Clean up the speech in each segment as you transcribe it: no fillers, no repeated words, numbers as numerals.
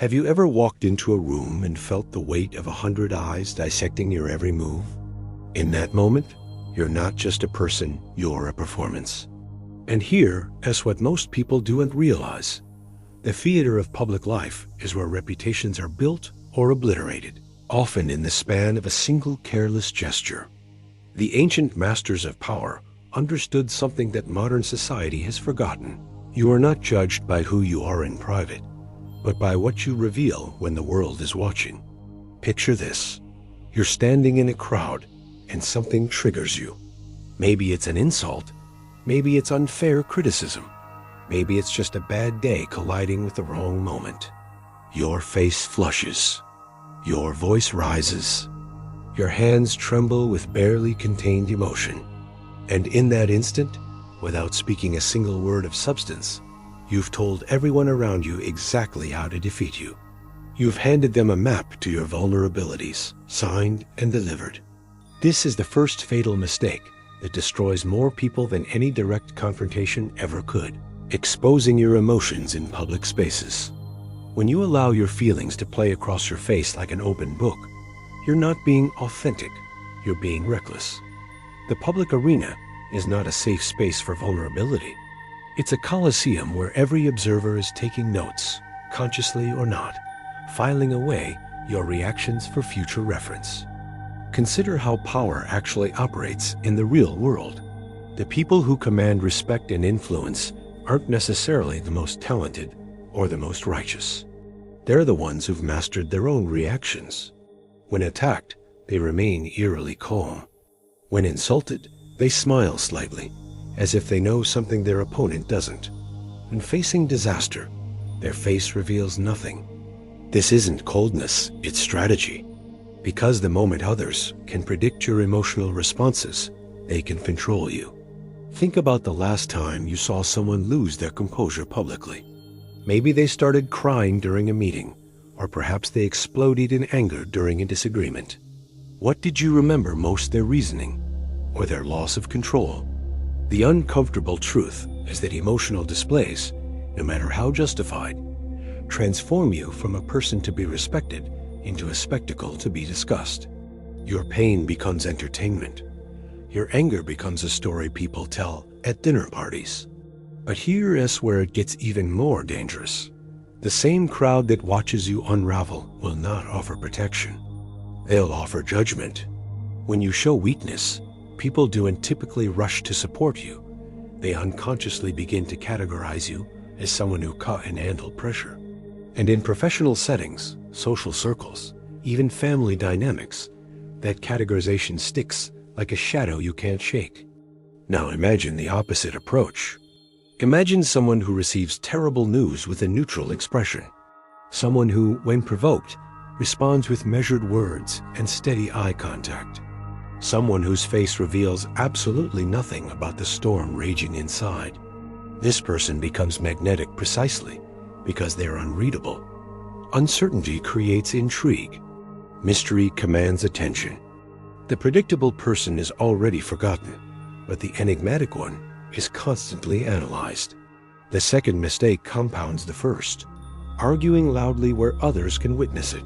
Have you ever walked into a room and felt the weight of 100 eyes dissecting your every move? In that moment, you're not just a person, you're a performance. And here is what most people don't realize. The theater of public life is where reputations are built or obliterated, often in the span of a single careless gesture. The ancient masters of power understood something that modern society has forgotten. You are not judged by who you are in private, but by what you reveal when the world is watching. Picture this. You're standing in a crowd and something triggers you. Maybe it's an insult. Maybe it's unfair criticism. Maybe it's just a bad day colliding with the wrong moment. Your face flushes. Your voice rises. Your hands tremble with barely contained emotion. And in that instant, without speaking a single word of substance, you've told everyone around you exactly how to defeat you. You've handed them a map to your vulnerabilities, signed and delivered. This is the first fatal mistake that destroys more people than any direct confrontation ever could, exposing your emotions in public spaces. When you allow your feelings to play across your face like an open book, you're not being authentic, you're being reckless. The public arena is not a safe space for vulnerability. It's a coliseum where every observer is taking notes, consciously or not, filing away your reactions for future reference. Consider how power actually operates in the real world. The people who command respect and influence aren't necessarily the most talented or the most righteous. They're the ones who've mastered their own reactions. When attacked, they remain eerily calm. When insulted, they smile slightly, as if they know something their opponent doesn't. When facing disaster, their face reveals nothing. This isn't coldness, it's strategy. Because the moment others can predict your emotional responses, they can control you. Think about the last time you saw someone lose their composure publicly. Maybe they started crying during a meeting, or perhaps they exploded in anger during a disagreement. What did you remember most, their reasoning or their loss of control? The uncomfortable truth is that emotional displays, no matter how justified, transform you from a person to be respected into a spectacle to be discussed. Your pain becomes entertainment. Your anger becomes a story people tell at dinner parties. But here is where it gets even more dangerous. The same crowd that watches you unravel will not offer protection. They'll offer judgment. When you show weakness, people don't typically rush to support you. They unconsciously begin to categorize you as someone who can't handle pressure. And in professional settings, social circles, even family dynamics, that categorization sticks like a shadow you can't shake. Now imagine the opposite approach. Imagine someone who receives terrible news with a neutral expression. Someone who, when provoked, responds with measured words and steady eye contact. Someone whose face reveals absolutely nothing about the storm raging inside. This person becomes magnetic precisely because they're unreadable. Uncertainty creates intrigue. Mystery commands attention. The predictable person is already forgotten, but the enigmatic one is constantly analyzed. The second mistake compounds the first, arguing loudly where others can witness it.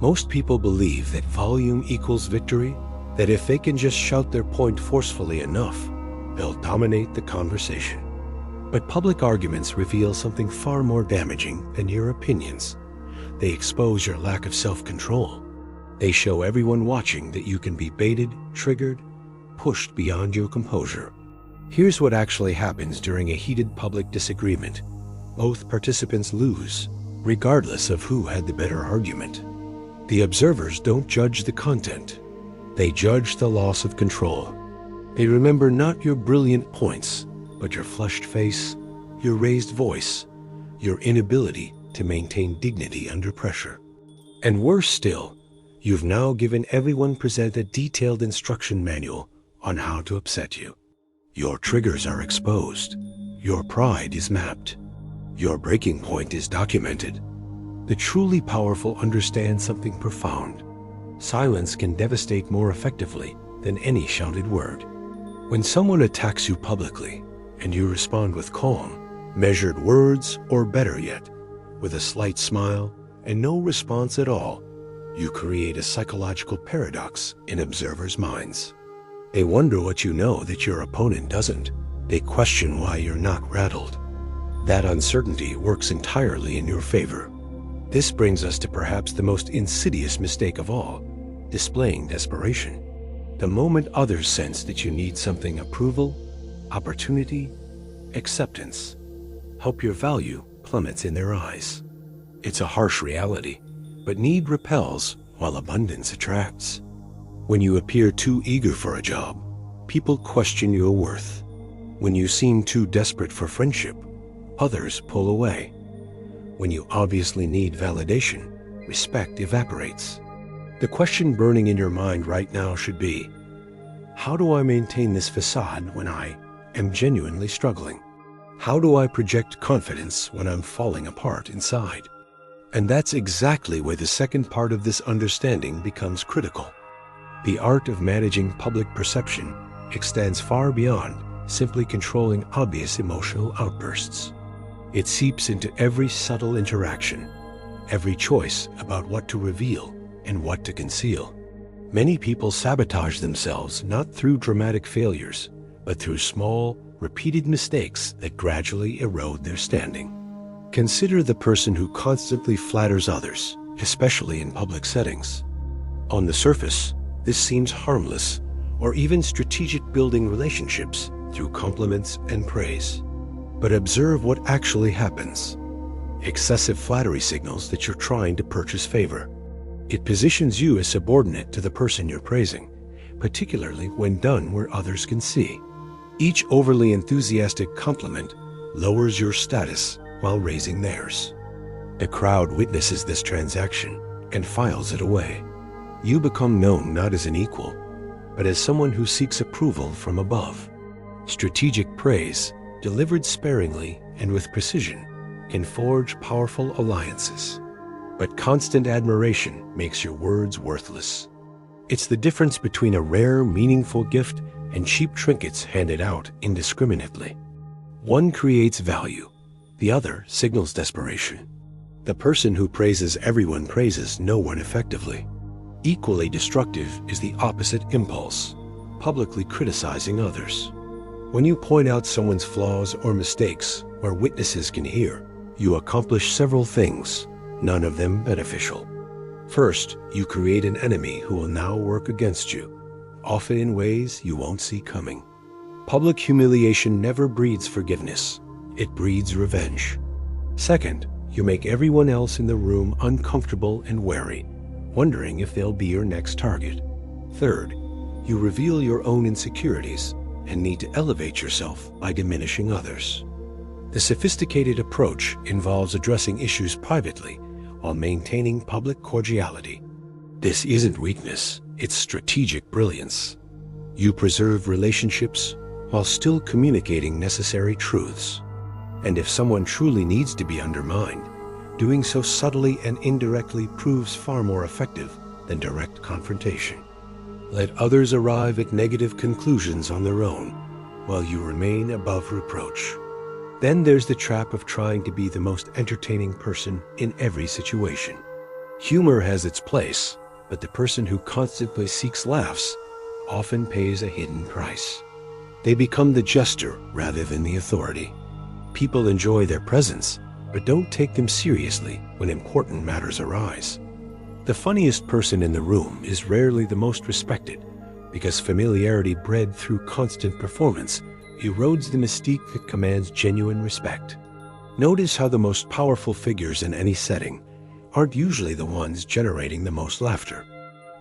Most people believe that volume equals victory, that if they can just shout their point forcefully enough, they'll dominate the conversation. But public arguments reveal something far more damaging than your opinions. They expose your lack of self-control. They show everyone watching that you can be baited, triggered, pushed beyond your composure. Here's what actually happens during a heated public disagreement. Both participants lose, regardless of who had the better argument. The observers don't judge the content. They judge the loss of control. They remember not your brilliant points, but your flushed face, your raised voice, your inability to maintain dignity under pressure. And worse still, you've now given everyone present a detailed instruction manual on how to upset you. Your triggers are exposed. Your pride is mapped. Your breaking point is documented. The truly powerful understand something profound. Silence can devastate more effectively than any shouted word. When someone attacks you publicly, and you respond with calm, measured words, or better yet, with a slight smile and no response at all, you create a psychological paradox in observers' minds. They wonder what you know that your opponent doesn't. They question why you're not rattled. That uncertainty works entirely in your favor. This brings us to perhaps the most insidious mistake of all, displaying desperation. The moment others sense that you need something, approval, opportunity, acceptance, hope, your value plummets in their eyes. It's a harsh reality, but need repels while abundance attracts. When you appear too eager for a job, people question your worth. When you seem too desperate for friendship, others pull away. When you obviously need validation, respect evaporates. The question burning in your mind right now should be, how do I maintain this facade when I am genuinely struggling? How do I project confidence when I'm falling apart inside? And that's exactly where the second part of this understanding becomes critical. The art of managing public perception extends far beyond simply controlling obvious emotional outbursts. It seeps into every subtle interaction, every choice about what to reveal and what to conceal. Many people sabotage themselves not through dramatic failures, but through small, repeated mistakes that gradually erode their standing. Consider the person who constantly flatters others, especially in public settings. On the surface, this seems harmless, or even strategic, building relationships through compliments and praise. But observe what actually happens. Excessive flattery signals that you're trying to purchase favor. It positions you as subordinate to the person you're praising, particularly when done where others can see. Each overly enthusiastic compliment lowers your status while raising theirs. The crowd witnesses this transaction and files it away. You become known not as an equal, but as someone who seeks approval from above. Strategic praise, delivered sparingly and with precision, can forge powerful alliances. But constant admiration makes your words worthless. It's the difference between a rare, meaningful gift and cheap trinkets handed out indiscriminately. One creates value, the other signals desperation. The person who praises everyone praises no one effectively. Equally destructive is the opposite impulse, publicly criticizing others. When you point out someone's flaws or mistakes where witnesses can hear, you accomplish several things, none of them beneficial. First, you create an enemy who will now work against you, often in ways you won't see coming. Public humiliation never breeds forgiveness, it breeds revenge. Second, you make everyone else in the room uncomfortable and wary, wondering if they'll be your next target. Third, you reveal your own insecurities and need to elevate yourself by diminishing others. The sophisticated approach involves addressing issues privately while maintaining public cordiality. This isn't weakness, it's strategic brilliance. You preserve relationships while still communicating necessary truths. And if someone truly needs to be undermined, doing so subtly and indirectly proves far more effective than direct confrontation. Let others arrive at negative conclusions on their own, while you remain above reproach. Then there's the trap of trying to be the most entertaining person in every situation. Humor has its place, but the person who constantly seeks laughs often pays a hidden price. They become the jester rather than the authority. People enjoy their presence, but don't take them seriously when important matters arise. The funniest person in the room is rarely the most respected, because familiarity bred through constant performance erodes the mystique that commands genuine respect. Notice how the most powerful figures in any setting aren't usually the ones generating the most laughter.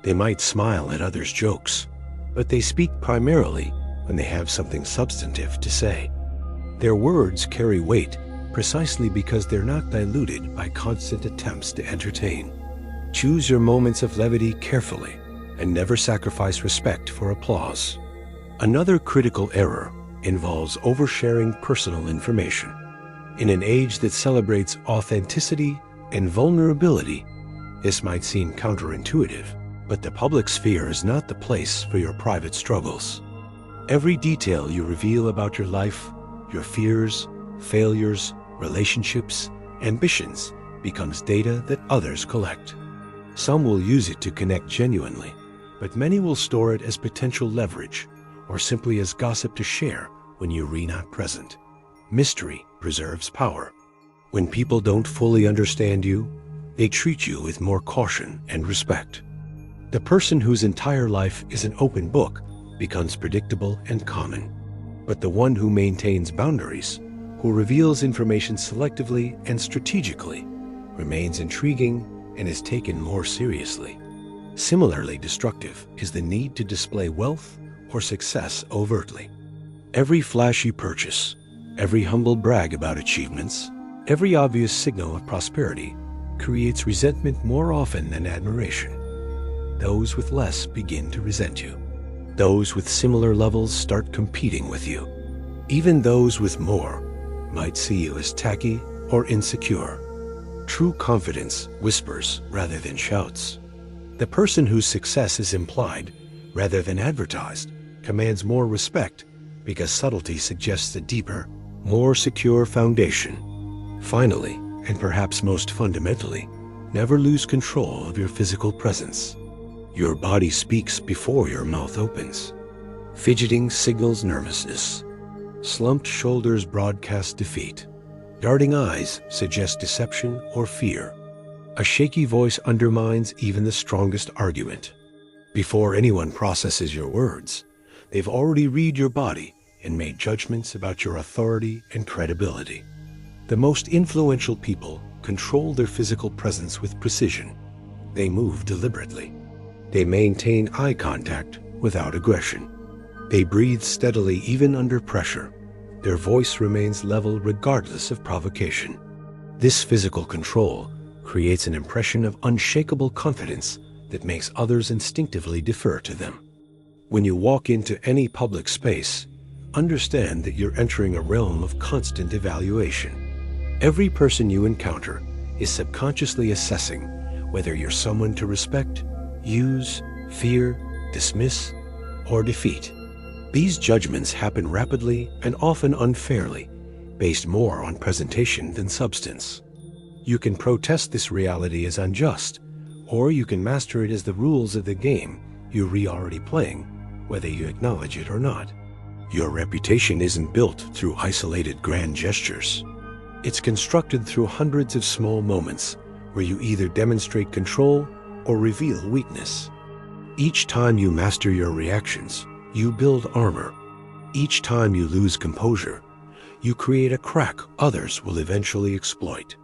They might smile at others' jokes, but they speak primarily when they have something substantive to say. Their words carry weight precisely because they're not diluted by constant attempts to entertain. Choose your moments of levity carefully and never sacrifice respect for applause. Another critical error involves oversharing personal information. In an age that celebrates authenticity and vulnerability, this might seem counterintuitive, but the public sphere is not the place for your private struggles. Every detail you reveal about your life, your fears, failures, relationships, ambitions, becomes data that others collect. Some will use it to connect genuinely, but many will store it as potential leverage or simply as gossip to share when you're not present. Mystery preserves power. When people don't fully understand you, they treat you with more caution and respect. The person whose entire life is an open book becomes predictable and common. But the one who maintains boundaries, who reveals information selectively and strategically, remains intriguing and is taken more seriously. Similarly destructive is the need to display wealth or success overtly. Every flashy purchase, every humble brag about achievements, every obvious signal of prosperity creates resentment more often than admiration. Those with less begin to resent you. Those with similar levels start competing with you. Even those with more might see you as tacky or insecure. True confidence whispers rather than shouts. The person whose success is implied rather than advertised commands more respect because subtlety suggests a deeper, more secure foundation. Finally, and perhaps most fundamentally, never lose control of your physical presence. Your body speaks before your mouth opens. Fidgeting signals nervousness. Slumped shoulders broadcast defeat. Darting eyes suggest deception or fear. A shaky voice undermines even the strongest argument. Before anyone processes your words, they've already read your body and made judgments about your authority and credibility. The most influential people control their physical presence with precision. They move deliberately. They maintain eye contact without aggression. They breathe steadily even under pressure. Their voice remains level regardless of provocation. This physical control creates an impression of unshakable confidence that makes others instinctively defer to them. When you walk into any public space, understand that you're entering a realm of constant evaluation. Every person you encounter is subconsciously assessing whether you're someone to respect, use, fear, dismiss, or defeat. These judgments happen rapidly and often unfairly, based more on presentation than substance. You can protest this reality as unjust, or you can master it as the rules of the game you're already playing, whether you acknowledge it or not. Your reputation isn't built through isolated grand gestures. It's constructed through hundreds of small moments where you either demonstrate control or reveal weakness. Each time you master your reactions, you build armor. Each time you lose composure, you create a crack others will eventually exploit.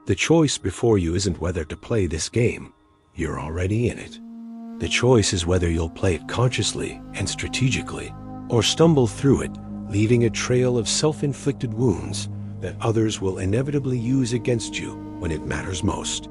The choice before you isn't whether to play this game. You're already in it. The choice is whether you'll play it consciously and strategically, or stumble through it, leaving a trail of self-inflicted wounds that others will inevitably use against you when it matters most.